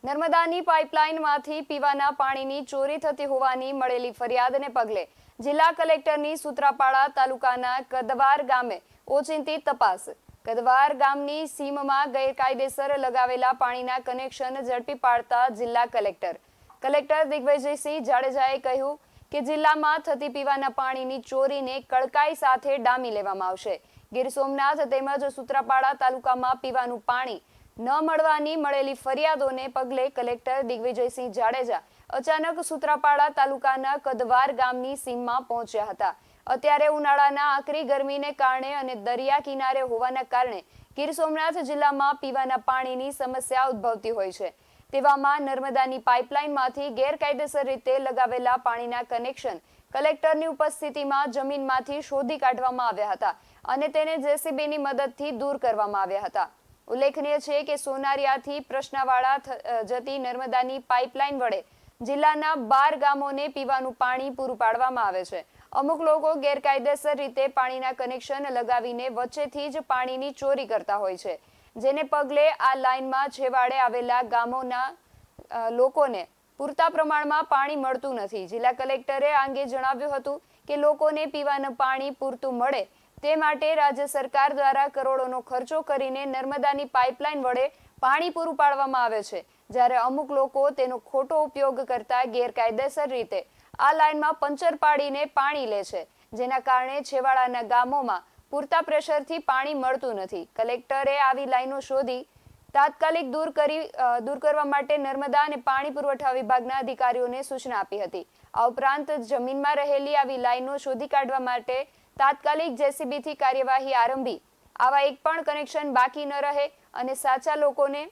નર્મદાની પાઇપલાઇનમાંથી પીવાના પાણીની ચોરી થતી હોવાની મળેલી ફરિયાદને પગલે જિલ્લા કલેક્ટરની સૂત્રાપાડા તાલુકાના કદવાર ગામે ઓચિંતી તપાસ. કદવાર ગામની સીમમાં ગેરકાયદેસર લગાવેલા પાણીના કનેક્શન ઝડપી પાડતા જિલ્લા કલેક્ટર દિગ્વિજયસિંહ જાડેજાએ કહ્યું કે જિલ્લામાં થતી પીવાના પાણીની ચોરીને કડકાઈ સાથે ડામી લેવામાં આવશે. ગીર સોમનાથ તેમજ સૂત્રાપાડા તાલુકામાં પીવાનું પાણી ન મળવાની મળેલી ફરિયાદોને પગલે કલેક્ટર દિગ્વિજયસિંહ જાડેજા અચાનક સૂત્રાપાડા તાલુકાના કદવાર ગામની સીમમાં પહોંચ્યા હતા. અત્યારે ઉનાળાના આકરી ગરમીને કારણે અને દરિયા કિનારે હોવાના કારણે ગીર સોમનાથ જિલ્લામાં પીવાના પાણીની સમસ્યા ઉદ્ભવતી હોય છે. તેવામાં નર્મદાની પાઇપલાઇનમાંથી ગેરકાયદેસર રીતે લગાવેલા પાણીના કનેક્શન કલેક્ટરની ઉપસ્થિતિમાં જમીનમાંથી શોધી કાઢવામાં આવ્યા હતા અને તેને જેસીબીની મદદથી દૂર કરવામાં આવ્યા હતા. ઉલ્લેખનીય છે કે સોનારિયાથી પ્રશ્નાવાડા જતી નર્મદાની પાઇપલાઇન વડે જિલ્લાના 12 ગામોને પીવાનું પાણી પૂરું પાડવામાં આવે છે. અમુક લોકો ગેરકાયદેસર રીતે પાણીના કનેક્શન લગાવીને વચ્ચેથી જ પાણીની ચોરી કરતા હોય છે, જેને પગલે આ લાઇનમાં છેવાડે આવેલા ગામોના લોકોને પૂરતા પ્રમાણમાં પાણી મળતું નથી. જિલ્લા કલેક્ટરે આ અંગે જણાવ્યું હતું કે લોકોને પીવાનું પાણી પૂરતું મળે તે માટે રાજ્ય સરકાર દ્વારા કરોડોનો ખર્ચો કરીને નર્મદાની પાઇપલાઇન વડે પાણી પૂરું પાડવામાં આવે છે, જ્યારે અમુક લોકો તેનો ખોટો ઉપયોગ કરતા ગેરકાયદેસર રીતે આ લાઇનમાં પંચર પાડીને પાણી લે છે, જેના કારણે છેવાડાના ગામોમાં પૂરતા પ્રેશરથી પાણી મળતું નથી. કલેક્ટરે આવી લાઇનો શોધી તાત્કાલિક દૂર કરવા માટે નર્મદા અને પાણી પુરવઠા વિભાગના અધિકારીઓને સૂચના આપી હતી. આ ઉપરાંત જમીનમાં રહેલી આવી લાઇનો શોધી કાઢવા માટે તાત્કાલિક જેસીબીથી કાર્યવાહી આરંભી આવા એક પણ કનેક્શન બાકી ન રહે અને સાચા લોકોને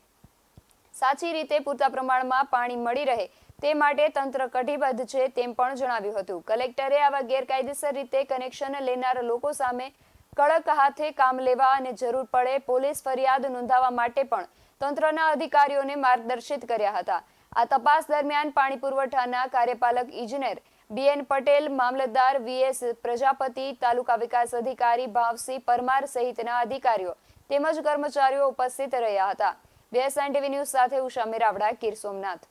સાચી રીતે પૂરતા પ્રમાણમાં પાણી મળી રહે તે માટે તંત્ર કટિબદ્ધ છે તેમ પણ જણાવ્યું હતું. કલેક્ટરે આવા ગેરકાયદેસર રીતે કનેક્શન લેનાર લોકો સામે કડક હાથે કામ લેવા અને જરૂર પડે પોલીસ ફરિયાદ નોંધાવવા માટે પણ તંત્રના અધિકારીઓને માર્ગદર્શિત કર્યા હતા. આ તપાસ દરમિયાન પાણી પુરવઠાના કાર્યપાલક ઇજનેર BN પટેલ, મામલતદાર VS પ્રજાપતિ, તાલુકા વિકાસ અધિકારી ભાવસિંહ પરમાર સહિતના અધિકારીઓ તેમજ કર્મચારીઓ ઉપસ્થિત રહ્યા હતા. BSN TV ન્યૂઝ સાથે ઉષા મેરાવડા, ગીર સોમનાથ.